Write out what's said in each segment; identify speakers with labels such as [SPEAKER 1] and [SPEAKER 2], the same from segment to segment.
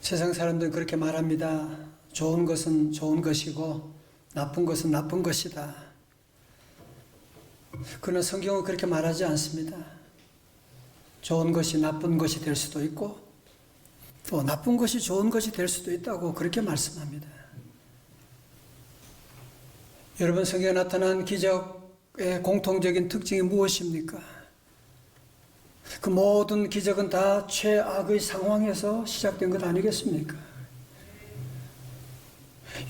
[SPEAKER 1] 세상 사람들은 그렇게 말합니다. 좋은 것은 좋은 것이고 나쁜 것은 나쁜 것이다. 그러나 성경은 그렇게 말하지 않습니다. 좋은 것이 나쁜 것이 될 수도 있고 또 나쁜 것이 좋은 것이 될 수도 있다고 그렇게 말씀합니다. 여러분, 성경에 나타난 기적의 공통적인 특징이 무엇입니까? 그 모든 기적은 다 최악의 상황에서 시작된 것 아니겠습니까?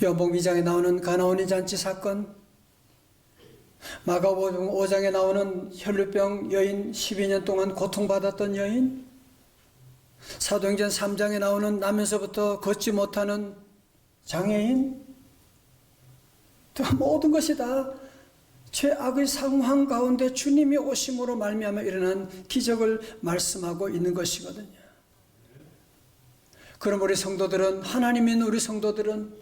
[SPEAKER 1] 요한복음 2장에 나오는 가나온인 잔치 사건, 마가복음 5장에 나오는 혈루병 여인, 12년 동안 고통받았던 여인, 사도행전 3장에 나오는 나면서부터 걷지 못하는 장애인, 또 모든 것이 다 최악의 상황 가운데 주님이 오심으로 말미암아 일어난 기적을 말씀하고 있는 것이거든요. 그럼 우리 성도들은, 하나님 믿는 우리 성도들은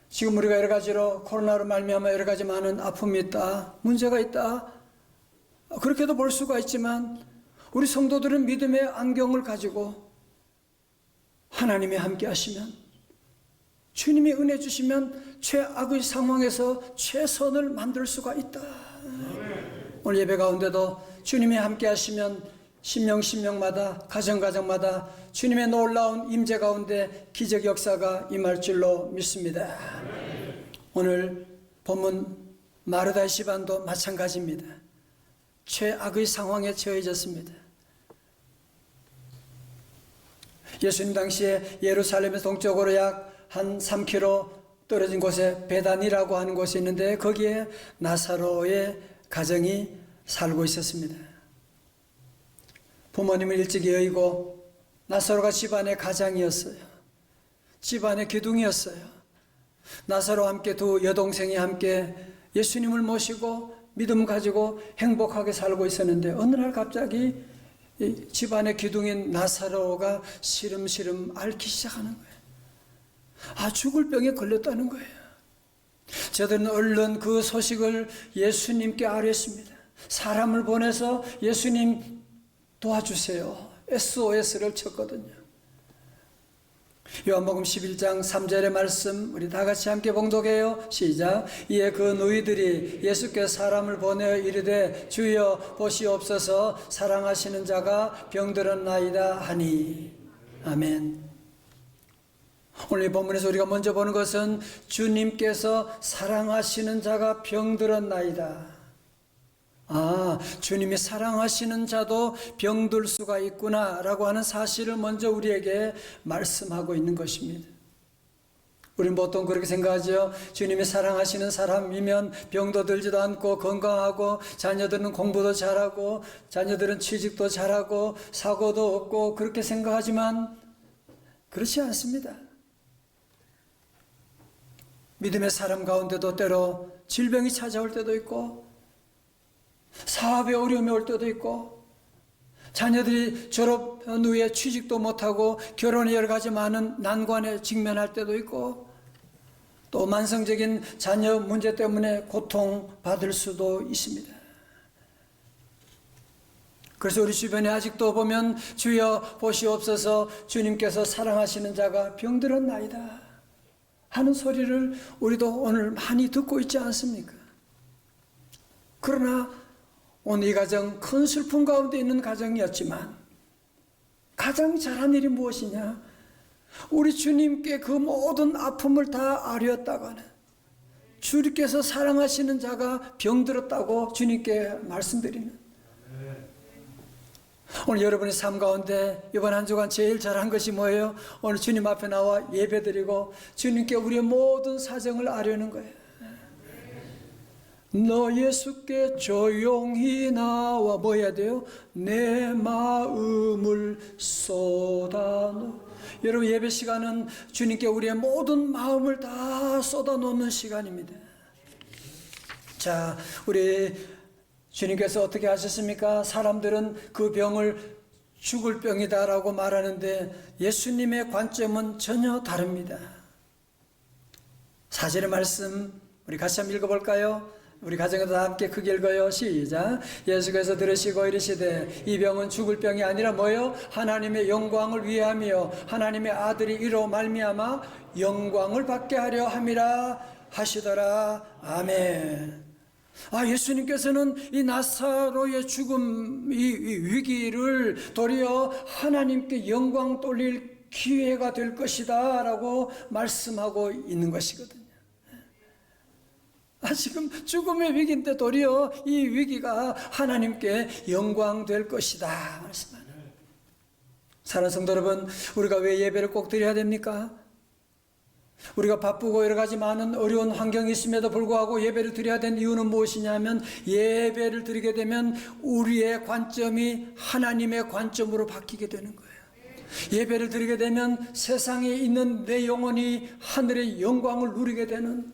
[SPEAKER 1] 지금 우리가 여러 가지로 코로나로 말미암아 여러 가지 많은 아픔이 있다, 문제가 있다, 그렇게도 볼 수가 있지만 우리 성도들은 믿음의 안경을 가지고 하나님이 함께 하시면, 주님이 은혜 주시면 최악의 상황에서 최선을 만들 수가 있다. 오늘 예배 가운데도 주님이 함께 하시면 신명마다 가정마다 주님의 놀라운 임재 가운데 기적 역사가 임할 줄로 믿습니다. 오늘 본문 마르다의 시반도 마찬가지입니다. 최악의 상황에 처해졌습니다. 예수님 당시에 예루살렘의 동쪽으로 약 한 3km 떨어진 곳에 베단이라고 하는 곳이 있는데 거기에 나사로의 가정이 살고 있었습니다. 부모님을 일찍 여의고 나사로가 집안의 가장이었어요. 집안의 기둥이었어요. 나사로와 함께 두 여동생이 함께 예수님을 모시고 믿음 가지고 행복하게 살고 있었는데 어느 날 갑자기 이 집안의 기둥인 나사로가 시름시름 앓기 시작하는 거예요. 죽을 병에 걸렸다는 거예요. 저들은 얼른 그 소식을 예수님께 아뢰었습니다. 사람을 보내서 예수님 도와주세요, SOS를 쳤거든요. 요한복음 11장 3절의 말씀 우리 다 같이 함께 봉독해요. 시작. 이에 그 누이들이 예수께서 사람을 보내어 이르되 주여 보시옵소서, 사랑하시는 자가 병들었나이다 하니. 아멘. 오늘 이 본문에서 우리가 먼저 보는 것은 주님께서 사랑하시는 자가 병들었나이다. 주님이 사랑하시는 자도 병들 수가 있구나 라고 하는 사실을 먼저 우리에게 말씀하고 있는 것입니다. 우리는 보통 그렇게 생각하죠. 주님이 사랑하시는 사람이면 병도 들지도 않고 건강하고 자녀들은 공부도 잘하고 자녀들은 취직도 잘하고 사고도 없고 그렇게 생각하지만 그렇지 않습니다. 믿음의 사람 가운데도 때로 질병이 찾아올 때도 있고 사업에 어려움이 올 때도 있고 자녀들이 졸업한 후에 취직도 못하고 결혼에 여러 가지 많은 난관에 직면할 때도 있고 또 만성적인 자녀 문제 때문에 고통받을 수도 있습니다. 그래서 우리 주변에 아직도 보면 주여 보시옵소서, 주님께서 사랑하시는 자가 병들었나이다 하는 소리를 우리도 오늘 많이 듣고 있지 않습니까? 그러나 오늘 이 가정 큰 슬픔 가운데 있는 가정이었지만 가장 잘한 일이 무엇이냐? 우리 주님께 그 모든 아픔을 다 아뢰었다가는 주님께서 사랑하시는 자가 병들었다고 주님께 말씀드리는, 오늘 여러분의 삶 가운데 이번 한 주간 제일 잘한 것이 뭐예요? 오늘 주님 앞에 나와 예배드리고 주님께 우리의 모든 사정을 아뢰는 거예요. 너 예수께 조용히 나와 뭐 해야 돼요? 내 마음을 쏟아놓. 여러분, 예배 시간은 주님께 우리의 모든 마음을 다 쏟아놓는 시간입니다. 자, 우리 주님께서 어떻게 하셨습니까? 사람들은 그 병을 죽을 병이다라고 말하는데 예수님의 관점은 전혀 다릅니다. 4절의 말씀 우리 같이 한번 읽어볼까요? 우리 가정에도 다 함께 크게 읽어요. 시작. 예수께서 들으시고 이르시되 이 병은 죽을 병이 아니라 뭐요? 하나님의 영광을 위하며 하나님의 아들이 이로 말미암아 영광을 받게 하려 함이라 하시더라. 아멘. 예수님께서는 이 나사로의 죽음, 이 위기를 도리어 하나님께 영광 돌릴 기회가 될 것이다 라고 말씀하고 있는 것이거든요. 지금 죽음의 위기인데 도리어 이 위기가 하나님께 영광 될 것이다 말씀하는. 사랑하는 성도 여러분, 우리가 왜 예배를 꼭 드려야 됩니까? 우리가 바쁘고 여러 가지 많은 어려운 환경이 있음에도 불구하고 예배를 드려야 되는 이유는 무엇이냐면, 예배를 드리게 되면 우리의 관점이 하나님의 관점으로 바뀌게 되는 거예요. 예배를 드리게 되면 세상에 있는 내 영혼이 하늘의 영광을 누리게 되는.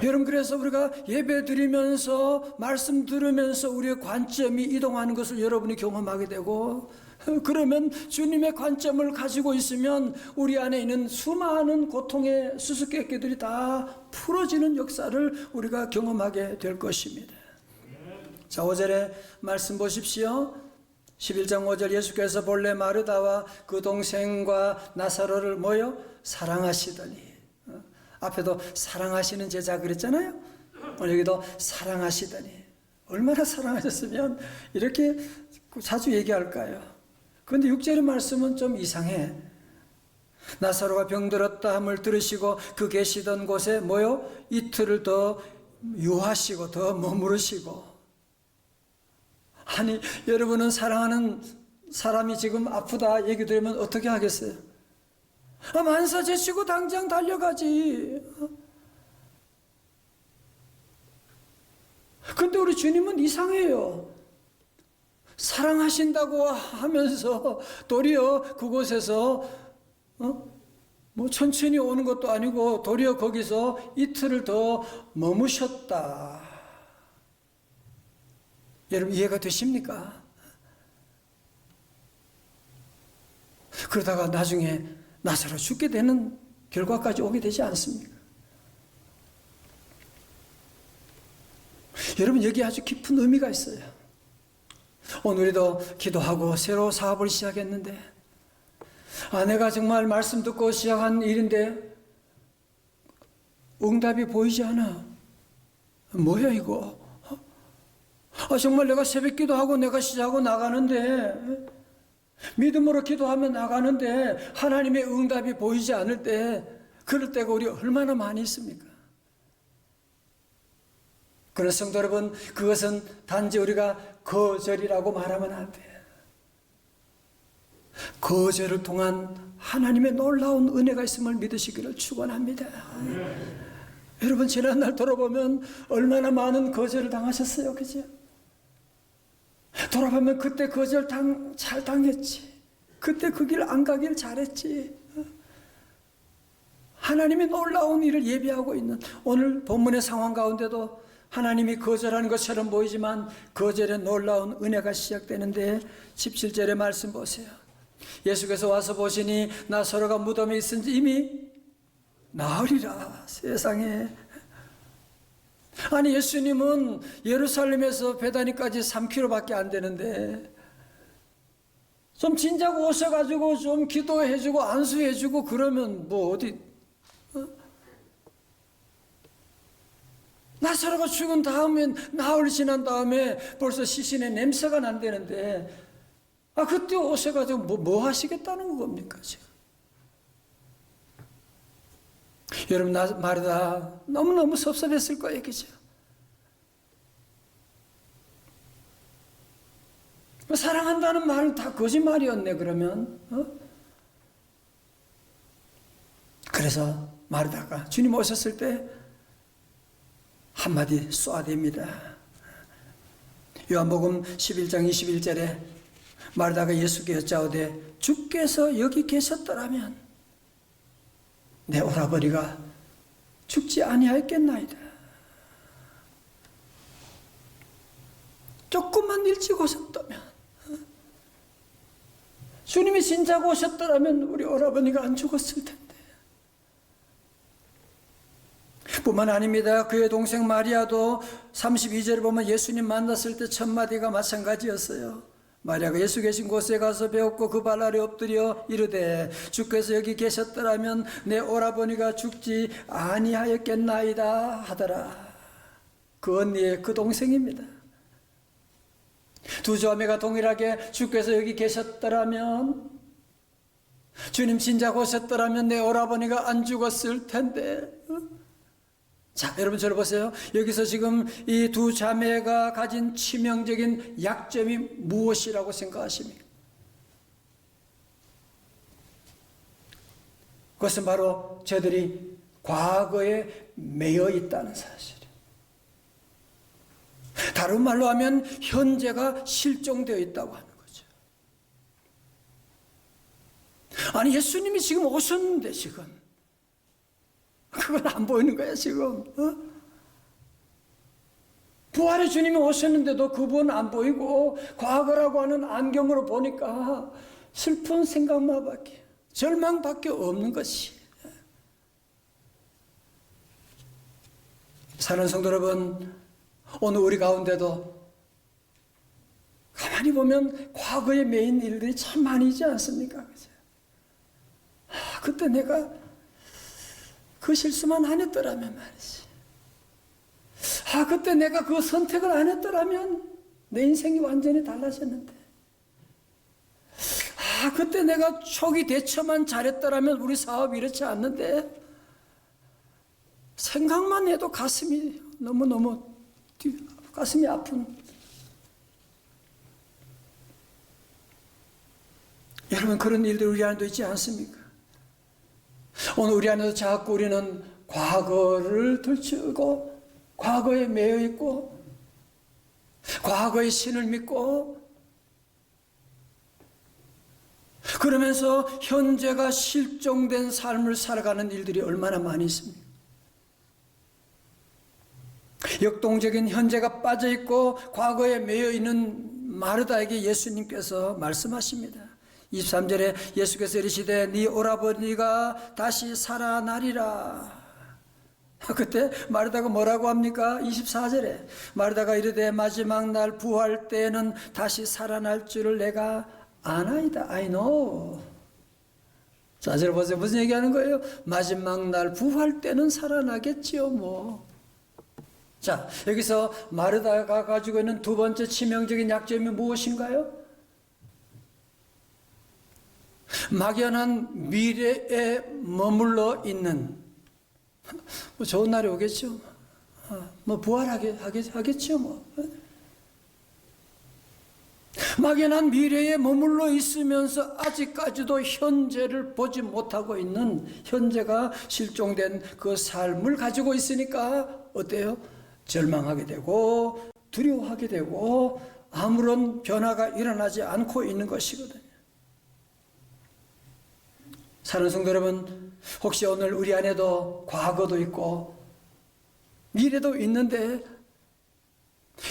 [SPEAKER 1] 여러분, 그래서 우리가 예배 드리면서 말씀 들으면서 우리의 관점이 이동하는 것을 여러분이 경험하게 되고, 그러면 주님의 관점을 가지고 있으면 우리 안에 있는 수많은 고통의 수수께끼들이 다 풀어지는 역사를 우리가 경험하게 될 것입니다. 자, 5절에 말씀 보십시오. 11장 5절, 예수께서 본래 마르다와 그 동생과 나사로를 모여 사랑하시더니, 앞에도 사랑하시는 제자 그랬잖아요. 여기도 사랑하시더니, 얼마나 사랑하셨으면 이렇게 자주 얘기할까요? 그런데 6절의 말씀은 좀 이상해. 나사로가 병들었다 함을 들으시고 그 계시던 곳에 모여 이틀을 더 유하시고 더 머무르시고. 아니, 여러분은 사랑하는 사람이 지금 아프다 얘기 들으면 어떻게 하겠어요? 만사 제치고 당장 달려가지. 근데 우리 주님은 이상해요. 사랑하신다고 하면서 도리어 그곳에서 뭐 천천히 오는 것도 아니고 도리어 거기서 이틀을 더 머무셨다. 여러분, 이해가 되십니까? 그러다가 나중에 나사로 죽게 되는 결과까지 오게 되지 않습니까? 여러분, 여기 아주 깊은 의미가 있어요. 오늘도 기도하고 새로 사업을 시작했는데, 내가 정말 말씀 듣고 시작한 일인데 응답이 보이지 않아. 뭐야 이거? 정말 내가 새벽 기도하고 내가 시작하고 나가는데, 믿음으로 기도하며 나가는데 하나님의 응답이 보이지 않을 때, 그럴 때가 우리 얼마나 많이 있습니까? 그런 성도 여러분, 그것은 단지 우리가 거절이라고 말하면 안 돼요. 거절을 통한 하나님의 놀라운 은혜가 있음을 믿으시기를 축원합니다. 여러분, 지난날 돌아보면 얼마나 많은 거절을 당하셨어요, 그죠? 돌아보면 그때 거절 잘 당했지. 그때 그 길 안 가길 잘했지. 하나님이 놀라운 일을 예비하고 있는 오늘 본문의 상황 가운데도 하나님이 거절하는 것처럼 보이지만 거절의 놀라운 은혜가 시작되는데, 17절의 말씀 보세요. 예수께서 와서 보시니 나사로가 무덤에 있은지 이미 나으리라. 세상에. 아니, 예수님은 예루살렘에서 베다니까지 3km밖에 안 되는데 좀 진작 오셔가지고 좀 기도해주고 안수해주고 그러면 뭐 어디, 나사로가 죽은 다음에, 나흘 지난 다음에 벌써 시신의 냄새가 난다는데, 그때 오셔가지고 뭐 하시겠다는 겁니까, 지금? 여러분, 마르다 너무너무 섭섭했을 거예요, 그죠? 사랑한다는 말은 다 거짓말이었네, 그러면. 그래서 마르다가 주님 오셨을 때 한마디 쏘아댑니다. 요한복음 11장 21절에 마르다가 예수께 여짜오되 주께서 여기 계셨더라면 내 오라버니가 죽지 아니하였겠나이다. 조금만 일찍 오셨다면, 주님이 진작 오셨더라면 우리 오라버니가 안 죽었을 텐데. 뿐만 아닙니다. 그의 동생 마리아도 32절에 보면 예수님 만났을 때 첫 마디가 마찬가지였어요. 마리아가 예수 계신 곳에 가서 배웠고 그 발 아래 엎드려 이르되 주께서 여기 계셨더라면 내 오라버니가 죽지 아니하였겠나이다 하더라. 그 언니의 그 동생입니다. 두 자매가 동일하게 주께서 여기 계셨더라면, 주님 진작 오셨더라면 내 오라버니가 안 죽었을 텐데. 자, 여러분 저를 보세요. 여기서 지금 이 두 자매가 가진 치명적인 약점이 무엇이라고 생각하십니까? 그것은 바로 저들이 과거에 매여 있다는 사실이에요. 다른 말로 하면 현재가 실종되어 있다고 하는 거죠. 아니, 예수님이 지금 오셨는데 지금 그건 안 보이는 거야 지금. 부활의 주님이 오셨는데도 그분 안 보이고 과거라고 하는 안경으로 보니까 슬픈 생각만 밖에, 절망밖에 없는 것이. 사는 성도 여러분, 오늘 우리 가운데도 가만히 보면 과거에 매인 일들이 참 많이 있지 않습니까? 그때 내가 그 실수만 안 했더라면 말이지. 그때 내가 그 선택을 안 했더라면 내 인생이 완전히 달라졌는데. 그때 내가 초기 대처만 잘했더라면 우리 사업이 이렇지 않는데. 생각만 해도 가슴이 너무너무 가슴이 아픈. 여러분, 그런 일들 우리 안에도 있지 않습니까? 오늘 우리 안에도 자꾸 우리는 과거를 들추고 과거에 매여 있고 과거의 신을 믿고 그러면서 현재가 실종된 삶을 살아가는 일들이 얼마나 많이 있습니까? 역동적인 현재가 빠져있고 과거에 매여있는 마르다에게 예수님께서 말씀하십니다. 23절에 예수께서 이르시되 네 오라버니가 다시 살아나리라. 그때 마르다가 뭐라고 합니까? 24절에 마르다가 이르되 마지막 날 부활 때에는 다시 살아날 줄을 내가 아나이다. I know. 자, 저 보세요. 무슨 얘기하는 거예요? 마지막 날 부활 때는 살아나겠지요 뭐. 자, 여기서 마르다가 가지고 있는 두 번째 치명적인 약점이 무엇인가요? 막연한 미래에 머물러 있는, 뭐 좋은 날이 오겠죠. 뭐 부활하겠죠 뭐. 막연한 미래에 머물러 있으면서 아직까지도 현재를 보지 못하고 있는, 현재가 실종된 그 삶을 가지고 있으니까 어때요? 절망하게 되고 두려워하게 되고 아무런 변화가 일어나지 않고 있는 것이거든요. 사는 성도 여러분, 혹시 오늘 우리 안에도 과거도 있고 미래도 있는데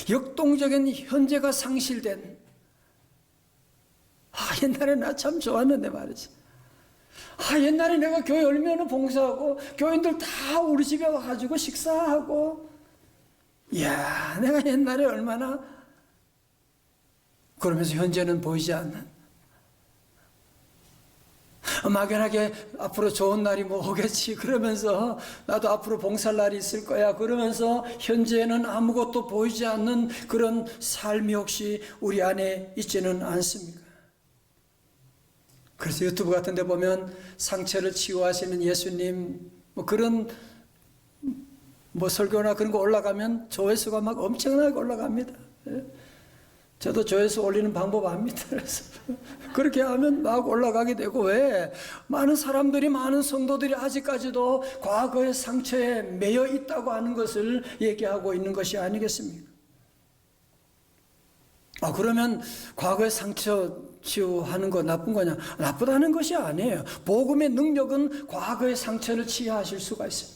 [SPEAKER 1] 역동적인 현재가 상실된, 옛날에 나 참 좋았는데 말이지. 옛날에 내가 교회 열면은 봉사하고 교인들 다 우리 집에 와가지고 식사하고, 이야, 내가 옛날에 얼마나, 그러면서 현재는 보이지 않는, 막연하게 앞으로 좋은 날이 뭐 오겠지 그러면서 나도 앞으로 봉사할 날이 있을 거야 그러면서 현재는 아무것도 보이지 않는 그런 삶이 혹시 우리 안에 있지는 않습니까? 그래서 유튜브 같은 데 보면 상처를 치유하시는 예수님 뭐 그런 뭐 설교나 그런 거 올라가면 조회수가 막 엄청나게 올라갑니다. 저도 조회수 올리는 방법 압니다. 그래서 그렇게 하면 막 올라가게 되고, 왜? 많은 사람들이, 많은 성도들이 아직까지도 과거의 상처에 매여 있다고 하는 것을 얘기하고 있는 것이 아니겠습니까? 그러면 과거의 상처 치유하는 거 나쁜 거냐? 나쁘다는 것이 아니에요. 복음의 능력은 과거의 상처를 치유하실 수가 있습니다.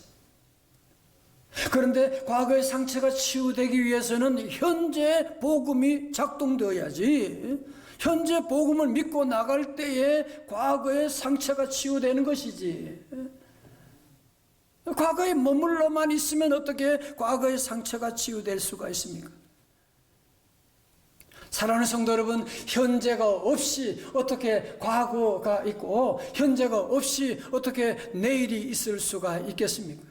[SPEAKER 1] 그런데 과거의 상처가 치유되기 위해서는 현재 복음이 작동되어야지, 현재 복음을 믿고 나갈 때에 과거의 상처가 치유되는 것이지. 과거에 머물러만 있으면 어떻게 과거의 상처가 치유될 수가 있습니까? 사랑하는 성도 여러분, 현재가 없이 어떻게 과거가 있고 현재가 없이 어떻게 내일이 있을 수가 있겠습니까?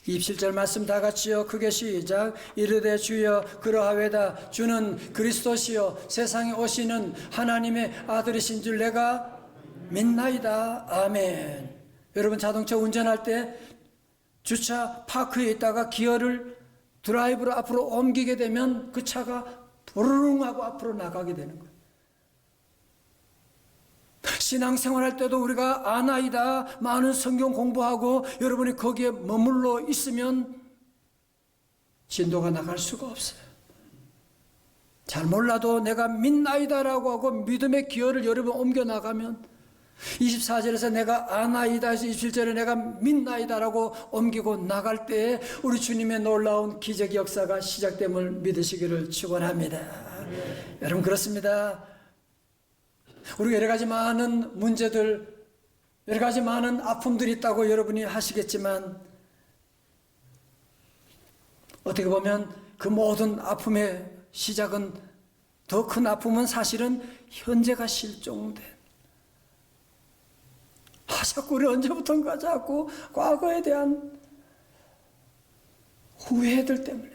[SPEAKER 1] 27절 말씀 다 같이요. 크게 시작. 이르되 주여 그러하외다. 주는 그리스도시요 세상에 오시는 하나님의 아들이신 줄 내가 믿나이다. 아멘. 여러분, 자동차 운전할 때 주차 파크에 있다가 기어를 드라이브로 앞으로 옮기게 되면 그 차가 부르릉 하고 앞으로 나가게 되는 거예요. 신앙생활할 때도 우리가 아나이다 많은 성경 공부하고 여러분이 거기에 머물러 있으면 진도가 나갈 수가 없어요. 잘 몰라도 내가 믿나이다라고 하고 믿음의 기어를 여러분 옮겨 나가면 24절에서 내가 아나이다 해서 27절에 내가 믿나이다라고 옮기고 나갈 때에 우리 주님의 놀라운 기적 역사가 시작됨을 믿으시기를 축원합니다. 여러분, 그렇습니다. 우리가 여러 가지 많은 문제들, 여러 가지 많은 아픔들이 있다고 여러분이 하시겠지만 어떻게 보면 그 모든 아픔의 시작은, 더 큰 아픔은 사실은 현재가 실종된, 자꾸 우리 언제부턴가 자꾸 과거에 대한 후회들 때문에,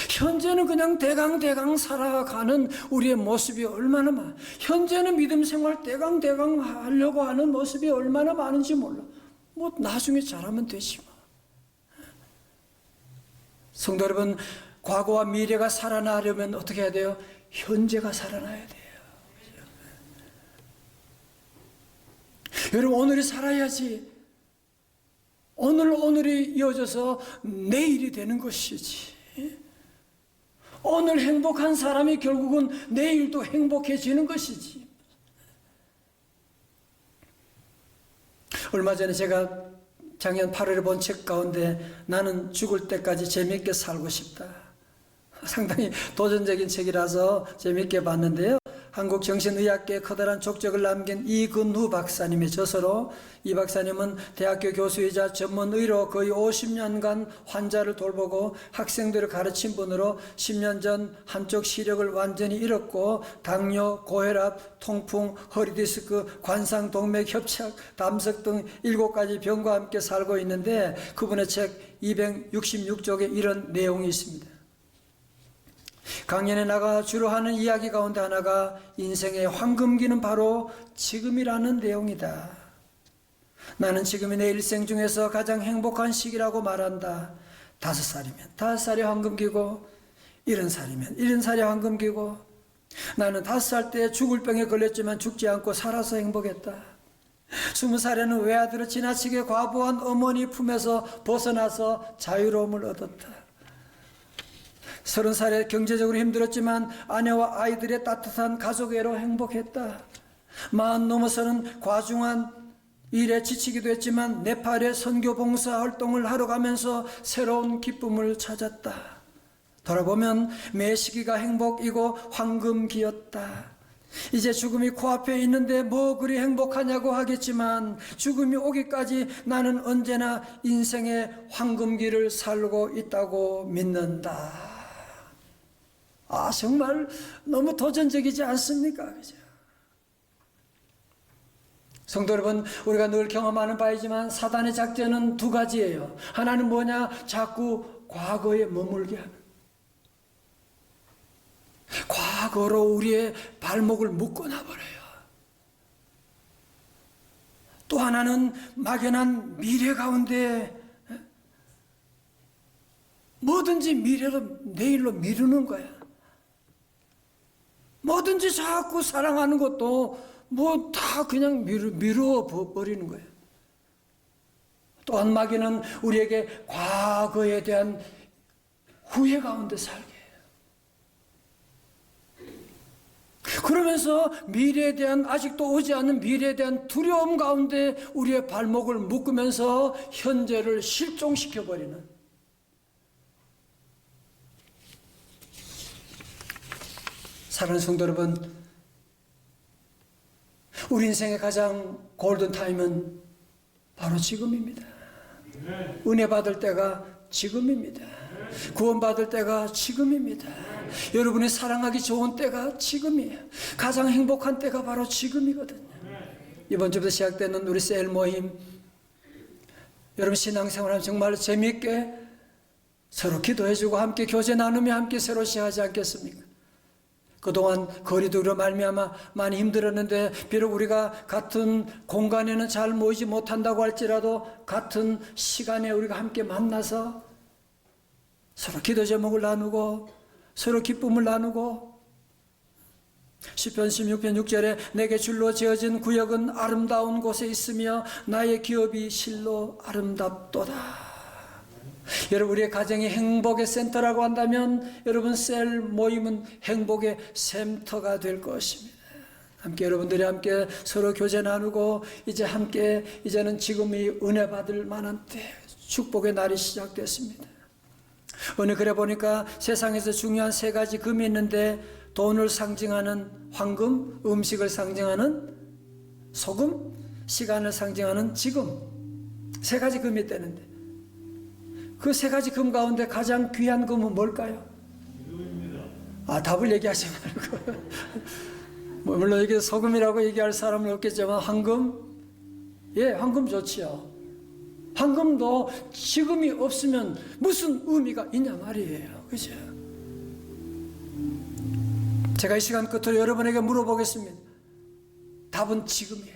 [SPEAKER 1] 현재는 그냥 대강 살아가는 우리의 모습이 얼마나 많아. 현재는 믿음 생활 대강 하려고 하는 모습이 얼마나 많은지 몰라. 뭐 나중에 잘하면 되지 뭐. 성도 여러분, 과거와 미래가 살아나려면 어떻게 해야 돼요? 현재가 살아나야 돼요. 여러분, 오늘이 살아야지. 오늘이 이어져서 내일이 되는 것이지. 오늘 행복한 사람이 결국은 내일도 행복해지는 것이지. 얼마 전에 제가 작년 8월에 본 책 가운데 나는 죽을 때까지 재미있게 살고 싶다. 상당히 도전적인 책이라서 재미있게 봤는데요. 한국 정신의학계에 커다란 족적을 남긴 이근후 박사님의 저서로, 이 박사님은 대학교 교수이자 전문의로 거의 50년간 환자를 돌보고 학생들을 가르친 분으로 10년 전 한쪽 시력을 완전히 잃었고 당뇨, 고혈압, 통풍, 허리디스크, 관상동맥 협착, 담석 등 7가지 병과 함께 살고 있는데 그분의 책 266쪽에 이런 내용이 있습니다. 강연에 나가 주로 하는 이야기 가운데 하나가 인생의 황금기는 바로 지금이라는 내용이다. 나는 지금이 내 일생 중에서 가장 행복한 시기라고 말한다. 5살이면 5살이 황금기고 70살이면 70살이 황금기고, 나는 5살 때 죽을 병에 걸렸지만 죽지 않고 살아서 행복했다. 20살에는 외아들을 지나치게 과부한 어머니 품에서 벗어나서 자유로움을 얻었다. 30살에 경제적으로 힘들었지만 아내와 아이들의 따뜻한 가족애로 행복했다. 40 넘어서는 과중한 일에 지치기도 했지만 네팔에 선교 봉사 활동을 하러 가면서 새로운 기쁨을 찾았다. 돌아보면 매 시기가 행복이고 황금기였다. 이제 죽음이 코앞에 있는데 뭐 그리 행복하냐고 하겠지만 죽음이 오기까지 나는 언제나 인생의 황금기를 살고 있다고 믿는다. 정말 너무 도전적이지 않습니까? 그죠? 성도 여러분, 우리가 늘 경험하는 바이지만 사단의 작전은 2가지예요. 하나는 뭐냐? 자꾸 과거에 머물게 하는, 과거로 우리의 발목을 묶어놔버려요. 또 하나는 막연한 미래 가운데 뭐든지 미래로, 내일로 미루는 거야. 뭐든지 자꾸 사랑하는 것도 뭐 다 그냥 미루어 버리는 거예요. 또한 마귀는 우리에게 과거에 대한 후회 가운데 살게 해요. 그러면서 미래에 대한, 아직도 오지 않는 미래에 대한 두려움 가운데 우리의 발목을 묶으면서 현재를 실종시켜버리는, 사랑하는 성도 여러분, 우리 인생의 가장 골든타임은 바로 지금입니다. 은혜 받을 때가 지금입니다. 구원받을 때가 지금입니다. 여러분이 사랑하기 좋은 때가 지금이에요. 가장 행복한 때가 바로 지금이거든요. 이번 주부터 시작되는 우리 셀 모임, 여러분 신앙생활하면 정말 재미있게 서로 기도해주고 함께 교제 나누며 함께 새로 시작하지 않겠습니까? 그동안 거리두기로 말미암아 많이 힘들었는데 비록 우리가 같은 공간에는 잘 모이지 못한다고 할지라도 같은 시간에 우리가 함께 만나서 서로 기도 제목을 나누고 서로 기쁨을 나누고 시편 16편 6절에 내게 줄로 지어진 구역은 아름다운 곳에 있으며 나의 기업이 실로 아름답도다. 여러분 우리의 가정이 행복의 센터라고 한다면 여러분 셀 모임은 행복의 센터가 될 것입니다. 함께 여러분들이 함께 서로 교제 나누고 이제는 지금이 은혜 받을 만한 때 축복의 날이 시작됐습니다. 오늘 그래 보니까 세상에서 중요한 세 가지 금이 있는데 돈을 상징하는 황금, 음식을 상징하는 소금, 시간을 상징하는 지금 세 가지 금이 있다는데 그 세 가지 금 가운데 가장 귀한 금은 뭘까요? 답을 얘기하지 말고 물론 여기 소금이라고 얘기할 사람은 없겠지만 황금, 황금 좋지요. 황금도 지금이 없으면 무슨 의미가 있냐 말이에요. 그죠? 제가 이 시간 끝으로 여러분에게 물어보겠습니다. 답은 지금이에요.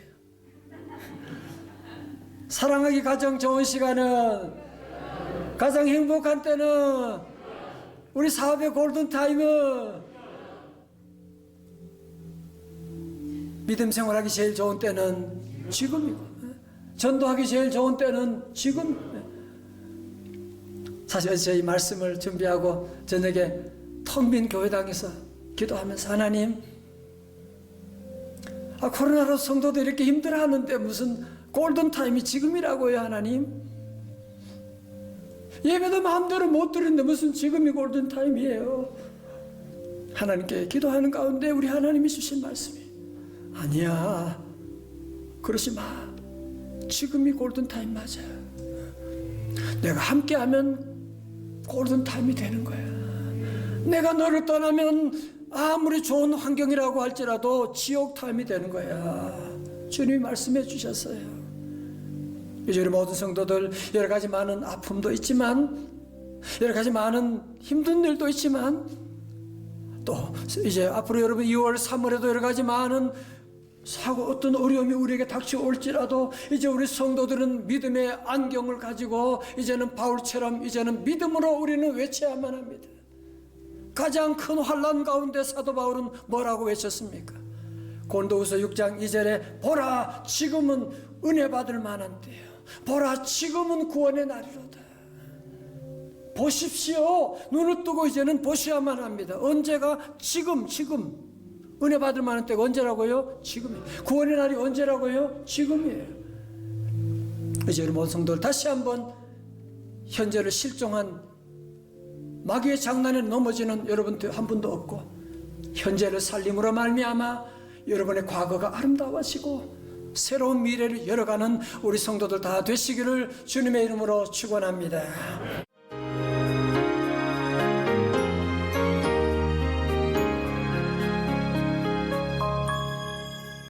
[SPEAKER 1] 사랑하기 가장 좋은 시간은, 가장 행복한 때는, 우리 사업의 골든타임은, 믿음 생활하기 제일 좋은 때는 지금이고, 전도하기 제일 좋은 때는 지금. 사실 저희 말씀을 준비하고 저녁에 텅 빈 교회당에서 기도하면서 하나님, 코로나로 성도도 이렇게 힘들어하는데 무슨 골든타임이 지금이라고요 하나님. 예배도 마음대로 못 드리는데 무슨 지금이 골든타임이에요. 하나님께 기도하는 가운데 우리 하나님이 주신 말씀이 아니야, 그러지 마. 지금이 골든타임 맞아. 내가 함께하면 골든타임이 되는 거야. 내가 너를 떠나면 아무리 좋은 환경이라고 할지라도 지옥타임이 되는 거야. 주님이 말씀해 주셨어요. 이제 우리 모든 성도들 여러 가지 많은 아픔도 있지만, 여러 가지 많은 힘든 일도 있지만, 또 이제 앞으로 여러분 2월 3월에도 여러 가지 많은 사고, 어떤 어려움이 우리에게 닥쳐올지라도 이제 우리 성도들은 믿음의 안경을 가지고 이제는 바울처럼 이제는 믿음으로 우리는 외쳐야만 합니다. 가장 큰 환난 가운데 사도 바울은 뭐라고 외쳤습니까? 고린도후서 6장 2절에 보라 지금은 은혜 받을 만한 때요, 보라 지금은 구원의 날이로다. 보십시오. 눈을 뜨고 이제는 보셔야만 합니다. 언제가? 지금. 은혜 받을 만한 때가 언제라고요? 지금이에요. 구원의 날이 언제라고요? 지금이에요. 이제 우리 모든 성도들 다시 한번 현재를 실종한 마귀의 장난에 넘어지는 여러분 한 분도 없고, 현재를 살림으로 말미암아 여러분의 과거가 아름다워지고 새로운 미래를 열어가는 우리 성도들 다 되시기를 주님의 이름으로 축원합니다.